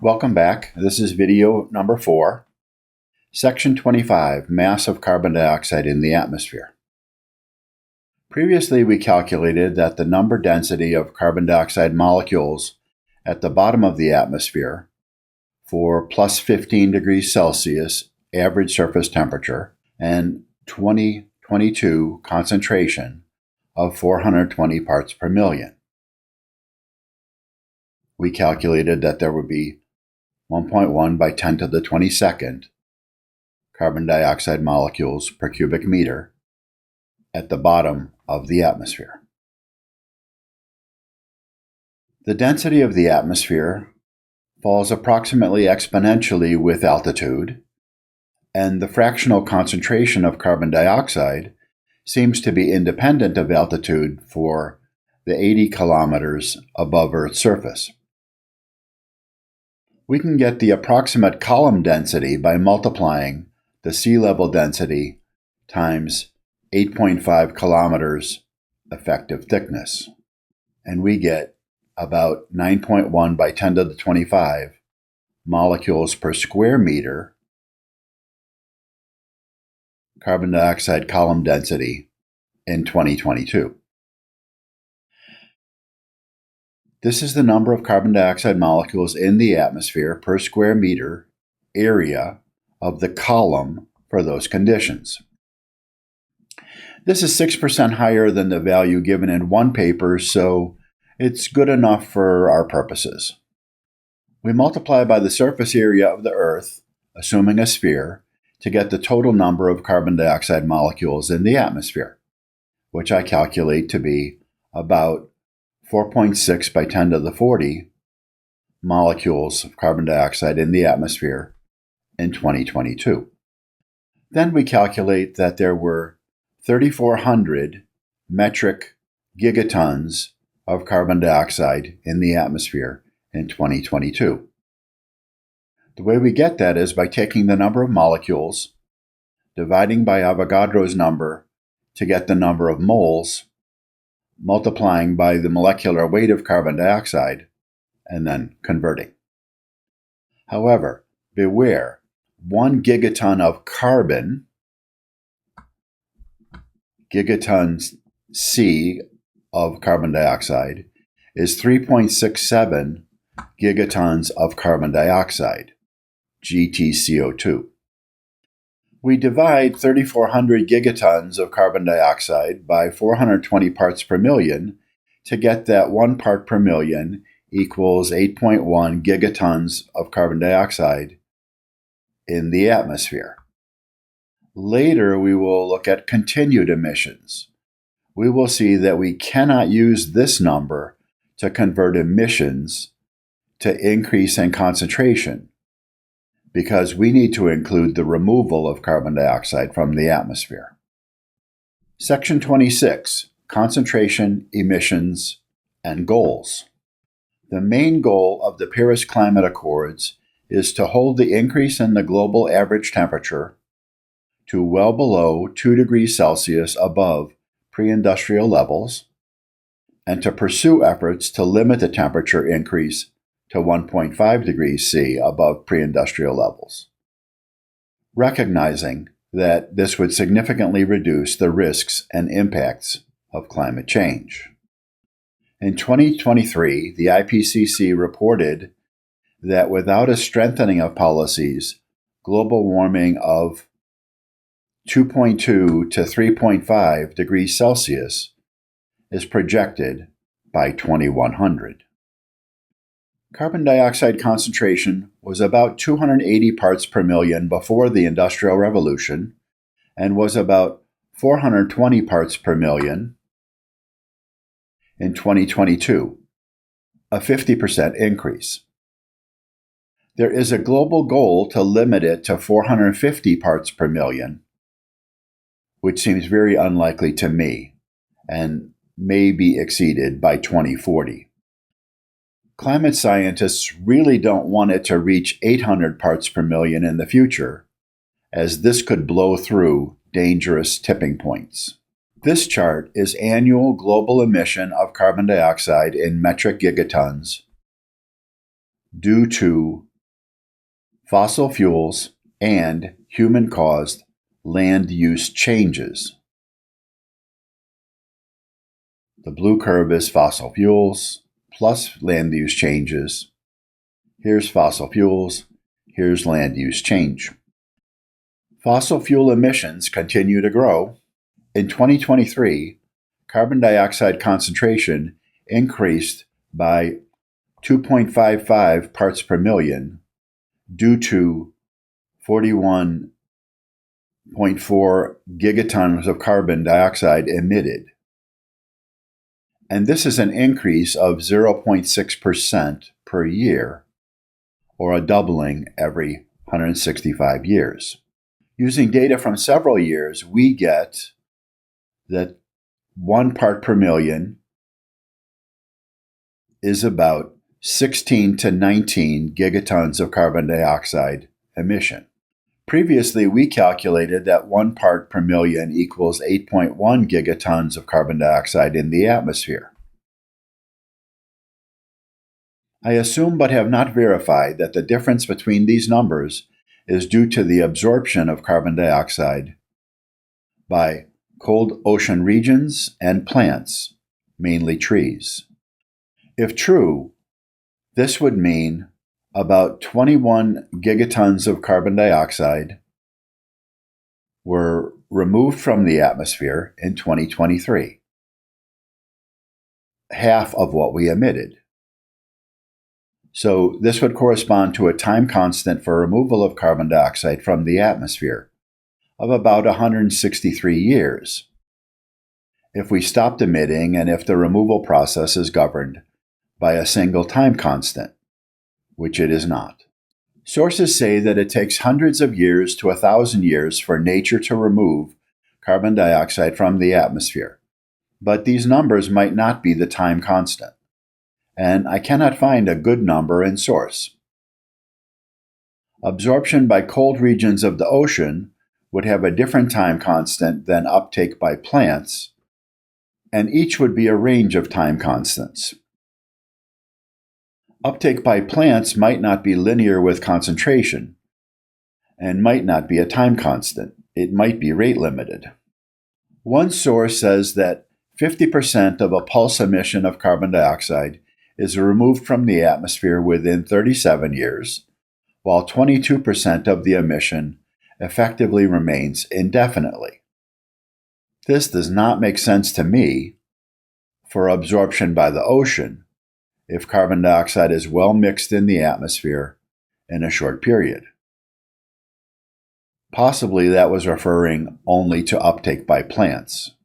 Welcome back. This is video number 4, Section 25, Mass of carbon dioxide in the atmosphere. Previously, we calculated that the number density of carbon dioxide molecules at the bottom of the atmosphere for plus 15 degrees Celsius average surface temperature and 2022 concentration of 420 parts per million. We calculated that there would be 1.1 by 10 to the 22nd carbon dioxide molecules per cubic meter at the bottom of the atmosphere. The density of the atmosphere falls approximately exponentially with altitude, and the fractional concentration of carbon dioxide seems to be independent of altitude for the 80 kilometers above Earth's surface. We can get the approximate column density by multiplying the sea level density times 8.5 kilometers effective thickness, and we get about 9.1 by 10 to the 25 molecules per square meter carbon dioxide column density in 2022. This is the number of carbon dioxide molecules in the atmosphere per square meter area of the column for those conditions. This is 6% higher than the value given in one paper, so it's good enough for our purposes. We multiply by the surface area of the Earth, assuming a sphere, to get the total number of carbon dioxide molecules in the atmosphere, which I calculate to be about 4.6 by 10 to the 40 molecules of carbon dioxide in the atmosphere in 2022. Then we calculate that there were 3,400 metric gigatons of carbon dioxide in the atmosphere in 2022. The way we get that is by taking the number of molecules, dividing by Avogadro's number to get the number of moles, multiplying by the molecular weight of carbon dioxide, and then converting. However, beware, 1 gigaton of carbon, gigaton C of carbon dioxide, is 3.67 gigatons of carbon dioxide, GTCO2. We divide 3,400 gigatons of carbon dioxide by 420 parts per million to get that 1 part per million equals 8.1 gigatons of carbon dioxide in the atmosphere. Later, we will look at continued emissions. We will see that we cannot use this number to convert emissions to increase in concentration, because we need to include the removal of carbon dioxide from the atmosphere. Section 26, Concentration, Emissions, and Goals. The main goal of the Paris Climate Accords is to hold the increase in the global average temperature to well below 2 degrees Celsius above pre-industrial levels, and to pursue efforts to limit the temperature increase to 1.5 degrees C above pre-industrial levels, recognizing that this would significantly reduce the risks and impacts of climate change. In 2023, the IPCC reported that without a strengthening of policies, global warming of 2.2 to 3.5 degrees Celsius is projected by 2100. Carbon dioxide concentration was about 280 parts per million before the Industrial Revolution and was about 420 parts per million in 2022, a 50% increase. There is a global goal to limit it to 450 parts per million, which seems very unlikely to me and may be exceeded by 2040. Climate scientists really don't want it to reach 800 parts per million in the future, as this could blow through dangerous tipping points. This chart is annual global emission of carbon dioxide in metric gigatons due to fossil fuels, and human-caused land use changes. The blue curve is fossil fuels plus land use changes. Here's fossil fuels, here's land use change. Fossil fuel emissions continue to grow. In 2023, carbon dioxide concentration increased by 2.55 parts per million due to 41.4 gigatons of carbon dioxide emitted. And this is an increase of 0.6% per year, or a doubling every 165 years. Using data from several years, we get that 1 part per million is about 16 to 19 gigatons of carbon dioxide emission. Previously, we calculated that 1 part per million equals 8.1 gigatons of carbon dioxide in the atmosphere. I assume but have not verified that the difference between these numbers is due to the absorption of carbon dioxide by cold ocean regions and plants, mainly trees. If true, this would mean about 21 gigatons of carbon dioxide were removed from the atmosphere in 2023, half of what we emitted. So this would correspond to a time constant for removal of carbon dioxide from the atmosphere of about 163 years. If we stopped emitting and if the removal process is governed by a single time constant, which it is not. Sources say that it takes hundreds of years to 1,000 years for nature to remove carbon dioxide from the atmosphere, but these numbers might not be the time constant, and I cannot find a good number in source. Absorption by cold regions of the ocean would have a different time constant than uptake by plants, and each would be a range of time constants. Uptake by plants might not be linear with concentration, and might not be a time constant. It might be rate limited. One source says that 50% of a pulse emission of carbon dioxide is removed from the atmosphere within 37 years, while 22% of the emission effectively remains indefinitely. This does not make sense to me for absorption by the ocean if carbon dioxide is well mixed in the atmosphere in a short period. Possibly that was referring only to uptake by plants.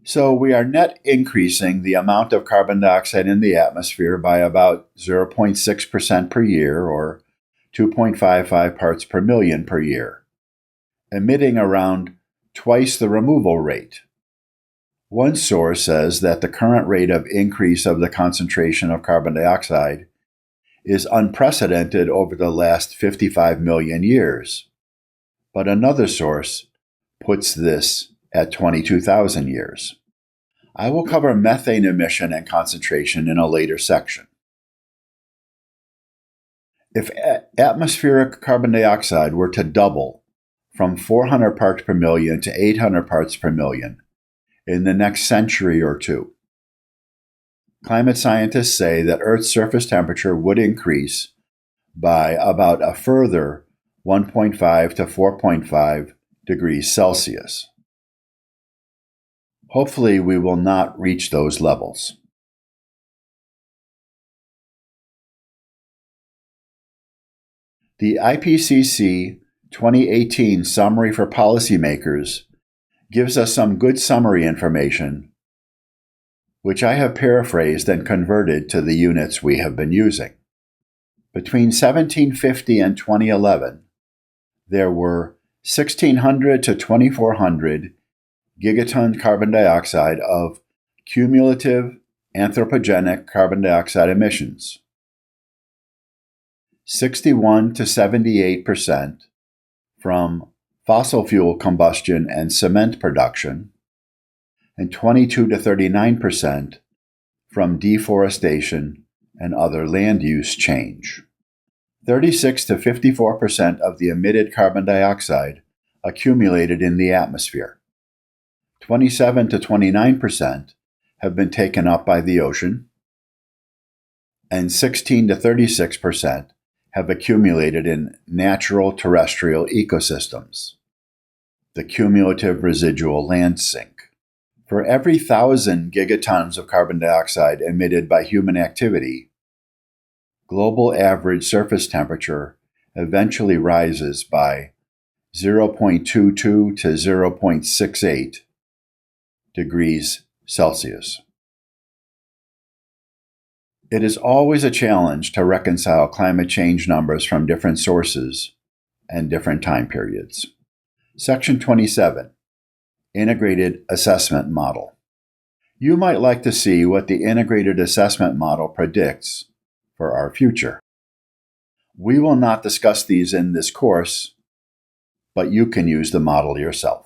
So we are net increasing the amount of carbon dioxide in the atmosphere by about 0.6% per year, or 2.55 parts per million per year, emitting around twice the removal rate. One source says that the current rate of increase of the concentration of carbon dioxide is unprecedented over the last 55 million years, but another source puts this at 22,000 years. I will cover methane emission and concentration in a later section. If atmospheric carbon dioxide were to double from 400 parts per million to 800 parts per million in the next century or two, climate scientists say that Earth's surface temperature would increase by about a further 1.5 to 4.5 degrees Celsius. Hopefully, we will not reach those levels. The IPCC 2018 Summary for Policymakers gives us some good summary information, which I have paraphrased and converted to the units we have been using. Between 1750 and 2011, there were 1,600 to 2,400 gigaton carbon dioxide of cumulative anthropogenic carbon dioxide emissions. 61 to 78% from fossil fuel combustion and cement production, and 22 to 39% from deforestation and other land use change. 36 to 54% of the emitted carbon dioxide accumulated in the atmosphere. 27 to 29% have been taken up by the ocean, and 16 to 36% have accumulated in natural terrestrial ecosystems, the cumulative residual land sink. For every 1,000 gigatons of carbon dioxide emitted by human activity, global average surface temperature eventually rises by 0.22 to 0.68 degrees Celsius. It is always a challenge to reconcile climate change numbers from different sources and different time periods. Section 27, Integrated Assessment Model. You might like to see what the Integrated Assessment Model predicts for our future. We will not discuss these in this course, but you can use the model yourself.